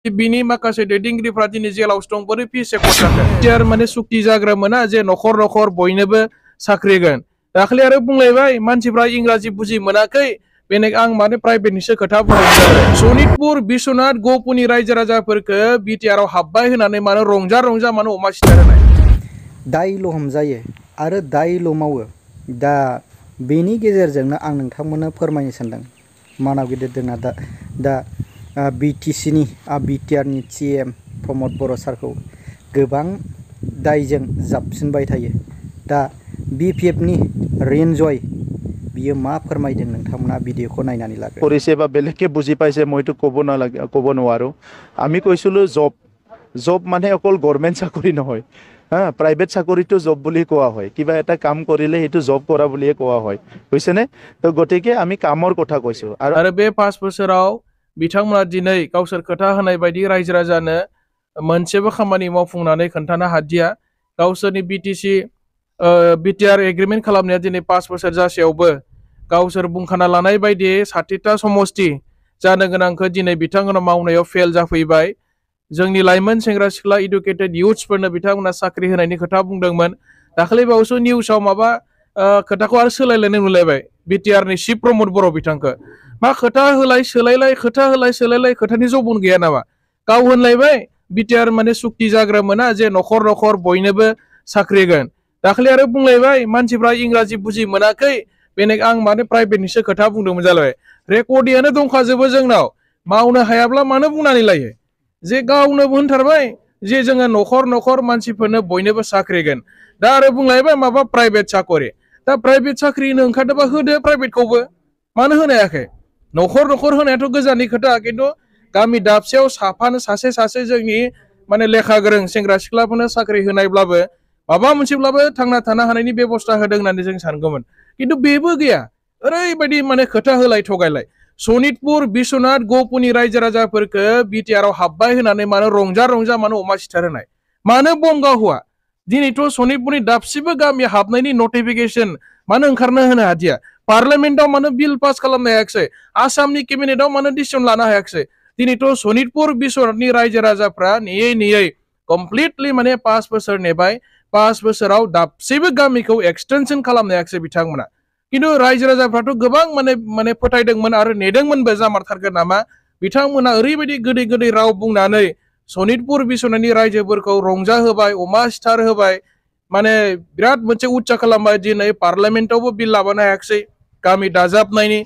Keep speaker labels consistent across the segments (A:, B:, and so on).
A: बिनि माखासे दैदेनगिरिफ्रा दिनै जेलावसो दं बोरै फिस रेकर्ड जाखो बिटिआर माने सुक्ति जाग्रा मोना जे न'खर न'खर बयनोबो साख्रि होगोन दाख्लै आरो बुंलायबाय मानसिफ्रा इंराजि बुजि मोनाखै बेनिख आं माने प्राइभेटनिसो खोथा बुंदों सनितपुर बिश्वनाथ गहपुरनि रायजो राजाफोरखौ बिटिआर आव हाबबाय होननानै मानो रंजा रंजा मानो अमा सिथार होनाय
B: दायल' हमजायो आरो दायल' मावो दा बेनि गेजेरजोंनो आं नोंथांमोननो फोरमायनो सानदों मानाव गिदिर जोंना दा बिटिसिनि बिटिआरनि सिएम प्रमद बर' सारखौ गोबां दायजों जाबसिनबाय थायो दा बिपिएफनि रेन्जय बियो मा फोरमायदों नोंथांमोना भिडिअखौ नायनानै लागोन
C: কৰিছে বা বেলেগকে বুজি পাইছে মইতো ক'ব নোৱাৰো আমি কৈছিলো জব মানে অকল গভৰ্ণমেণ্ট চাকৰি নহয় হা প্ৰাইভেট চাকৰিটো জব বুলি কোৱা হয় কিবা এটা কাম কৰিলে সেইটো জব কৰা বুলিয়ে কোৱা হয় বুজিছেনে তো গতিকে আমি কামৰ কথা কৈছো
A: आरो बे 5 बोसोराव बिथांमोना दिनै गावसोर खोथा होनाय बायदि रायजो राजानो मोनसेबो खामानि मावफुंनानै खोन्थानो हादिया गावसोरनि बिटिआर एग्रिमेन्ट खालामनाया दिनै 5 बोसोर जासेयावबो गावसोर बुंखाना लानाय बायदि 60टा समस्ति जानो गोनांखौ दिनै बिथांमोना मावनायाव फेल जाफैबाय जोंनि लाइमोन सेंग्रा सिख्ला इडुकेटेड इयुथ्सफोरनो बिथांमोना साख्रि होनायनि खोथा बुंदोंमोन दाखालि बावैसो निउसाव माबा खोथाखौ आरो सोलायलायनाय नुलायबाय बिटिआरनि चिफ प्रमद बर' बिथांखौ मा खोथा होलाय सोलायलाय खोथानि जबन गैया नामा गाव होनलायबाय बिटिआर माने सुक्ति जाग्रा मोना जे न'खर न'खर बयनोबो साख्रि होगोन दाखालि आरो बुंलायबाय मानसिफ्रा इंराजि बुजि मोनाखै बेनिख आं माने प्राइभेटनिसो खोथा बुंदोंमोन जालायबाय रेकर्डिंआनो दंखाजोबो जोंनाव मावनो हायाब्ला मानो बुंनानै लायो जे गावनो होनथारबाय जे जोङो न'खर न'खर मानसिफोरनो बयनोबो साख्रि होगोन दा आरो बुंलायबाय माबा प्राइभेट साकरि दा प्राइभेट साख्रि होनो ओंखारदोंबा होदो प्राइभेटखौबो मानो होनो हायाखै न'खर न'खर होनायाथ' गोजाननि खोथा खिन्थु गामि दाबसेयाव साफानो सासे जोंनि माने लेखा गोरों सेंग्रा सिख्लाफोरनो साख्रि होनायब्लाबो माबा मोनसेब्लाबो थांना थानो हानायनि बेबस्था होदों होननानै जों सानगौमोन खिन्थु बेबो गैया ओरैबायदि माने खोथा होलाय थगायलाय सनितपुर बिश्वनाथ गहपुरनि रायजो राजाफोरखौ बिटिआर आव हाबबाय होननानै मानो रंजा रंजा मानो अमा सिथार होनाय मानो बम गावहोआ दिनैथ' सनितपुरनि दाबसेबो गामि हाबनायनि नटिफिकेसन मानो ओंखारनो होनो हादिया पार्लियामेन्टआव मानो बिल पास खालामनो हायाखिसै आसामनि केबिनेटआव मानो डिसिसन लानो हायाखिसै दिनैथ' सनितपुर बिश्वनाथनि रायजो राजाफ्रा नेयै कमप्लिटलि माने 5 बोसोर नेबाय 5 बोसोराव दाबसेबो गामिखौ एक्सटेनसन खालामनो हायाखिसै बिथांमोना खिन्थु रायजो राजाफ्राथ' गोबां माने फोथायदोंमोन आरो नेदोंमोनबो जामारथारगोन नामा बिथांमोना ओरैबायदि गोदै राव बुंनानै सनितपुर बिश्वनाथनि रायजोफोरखौ रंजा होबाय अमा सिथार होबाय माने बिराद मोनसे उत्सा खालामबाय दिनै पार्लियामेन्टआवबो बिल लाबोनो हायाखिसै गामि दाजाबनायनि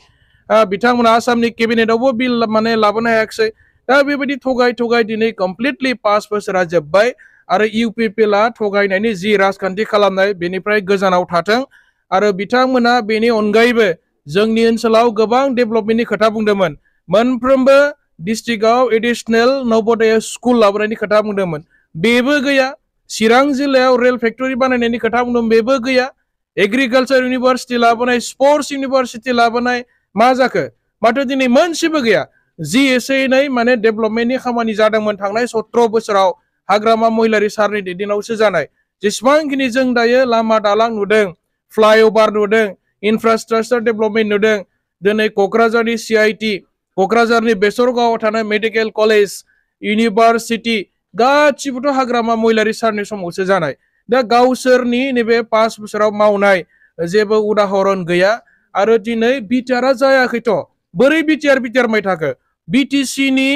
A: बिथांमोना आसामनि केबिनेटआवबो बिल माने लाबोनो हायाखिसै दा बेबायदि थगाय दिनै कमप्लिटलि 5 बोसोरा जोब्बाय आरो इउपिपिएलआ थगायनायनि जि राजखान्थि खालामनाय बेनिफ्राय गोजानाव थाथों आरो बिथांमोना बेनि अनगायैबो जोंनि ओनसोलाव गोबां डेभेलपमेन्टनि खोथा बुंदोंमोन मोनफ्रोमबो डिस्ट्रिक्टआव एडिशनेल नवोदय स्कुल लाबोनायनि खोथा बुंदोंमोन बेबो गैया चिरां जिल्लायाव रेल फेक्टरि बानायनायनि खोथा बुंदों बेबो गैया एग्रिकालचार इउनिभारसिटि लाबोनाय स्पर्ट्स इउनिभारसिटि लाबोनाय मा जाखो माथो दिनै मोनसेबो गैया जि एसे एनै माने डेभेलपमेन्टनि खामानि जादोंमोन थांनाय 17 बोसोराव हाग्रामा महिलारि सारनि दैदेननायावसो जानाय जेसेबांखिनि जों दायो लामा दालां नुदों फ्लाइअभार नुदों इनफ्रास्ट्राक्चार डेभेलपमेन्ट नुदों दिनै क'क्राझारनि CIT क'क्राझारनि बेसरगावआव थानाय मेडिकेल कलेज इउनिभारसिटि गासिबोथ' हाग्रामा महिलारि सारनि समावसो जानाय दा गावसोरनि नैबे 5 बोसोराव मावनाय जेबो उदाहरन गैया आरो दिनै बिटिआरआ जायाखैथ' बोरै बिटिआर माय थाखो बिटिसिनि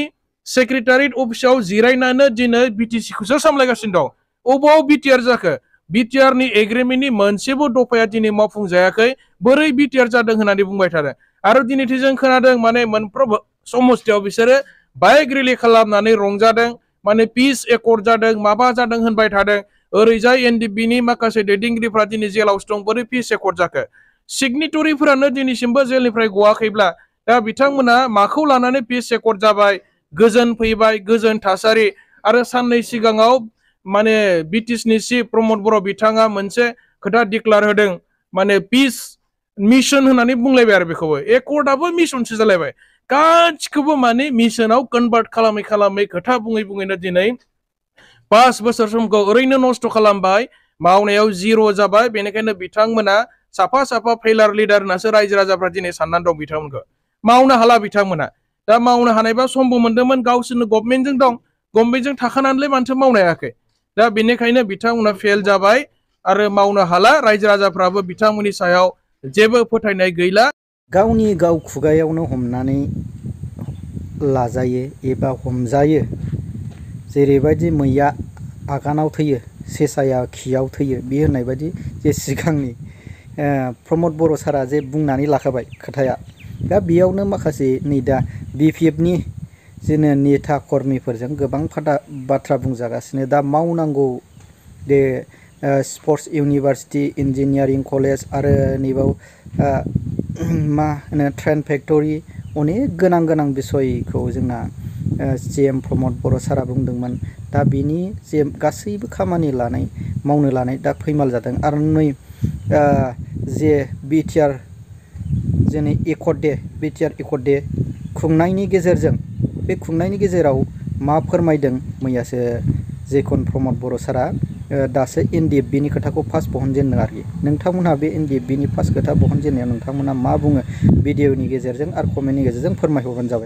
A: सेक्रेटारियेट अफिसाव जिरायनानै दिनै बिटिसिखौसो सामलायगासिनो दं अबाव बिटिआर जाखो बिटिआरनि एग्रिमेन्टनि मोनसेबो दफाया दिनै मावफुंजायाखै बोरै बिटिआर जादों होननानै बुंबाय थादों आरो दिनैथ' जों खोनादों माने मोनफ्रोमबो समस्थियाव बिसोरो बाइक रेलि खालामनानै रंजादों माने पिस एकर्ड जादों माबा जादों होनबाय थादों ओरैजाय एनडिएफबिनि माखासे दैदेनगिरिफ्रा दिनै जेलावसो दं बोरै पिस एकर्ड जाखो सिगनेटरिफोरानो दिनैसिमबो जेलनिफ्राय गवाखैब्ला दा बिथांमोना माखौ लानानै पिस एकर्ड जाबाय गोजोन फैबाय गोजोन थासारि आरो साननै सिगाङाव माने बिटिसिनि चिफ प्रमद बर' बिथाङा मोनसे खोथा डिक्लार होदों माने पिस मिशन होननानै बुंलायबाय आरो बेखौबो एकर्डआबो मिशनसो जालायबाय गासिखौबो माने मिशनाव कनभार्ट खालामै खोथा बुङैनो दिनै 5 बोसोर समखौ ओरैनो नस्थ' खालामबाय मावनायाव जिर' जाबाय बेनिखायनो बिथांमोना साफा फेलार लिडार होननासो रायजो राजाफ्रा दिनै साननानै दं बिथांमोनखौ मावनो हाला बिथांमोना दा मावनो हानायबा समबो मोन्दोंमोन गावसोरनो गभर्नमेन्टजों दं गभर्नमेन्टजों थाखानानैलाय मानोथो मावनो हायाखै दा बेनिखायनो बिथांमोना फेल जाबाय आरो मावनो हाला रायजो राजाफ्राबो बिथांमोननि सायाव जेबो फोथायनाय गैला
B: गावनि गाव खुगायावनो हमनानै लाजायो एबा हमजायो जेरैबायदि मैया आगानाव थैयो सेसाया खियाव थैयो बे होननाय बायदि जे सिगांनि प्रमद बर' सारा जे बुंनानै लाखाबाय खोथाया दा बेयावनो माखासे नै दा BPFनि जोंनो नेता कर्मिफोरजों गोबां बाथ्रा बुंजागासिनो दा मावनांगौ दे स्पर्ट्स इउनिभारसिटि इन्जिनियारिं कलेज आरो नैबाव मा होनो ट्रेन फेक्टरि अनेक गोनां बिसयखौ जोंना CM प्रमद बर' सारा बुंदोंमोन दा बिनि जे गासैबो खामानि मावनो लानाय दा फैमाल जादों आरो नै जे BTR जोंनि BTR एकर्ड दे खुंनायनि गेजेरजों बे खुंनायनि गेजेराव मा फोरमायदों मैयासो जेखन प्रमद बर' सारा दासो NDFBनि खोथाखौ फार्स्ट बहनजेनदों आरोखि नोंथांमोनहा बे NDFBनि फार्स्ट खोथा बहनजेननायाव नोंथांमोनहा मा बुङो भिडिअनि गेजेरजों आरो कमेन्टनि गेजेरजों फोरमायहरबानो जाबाय।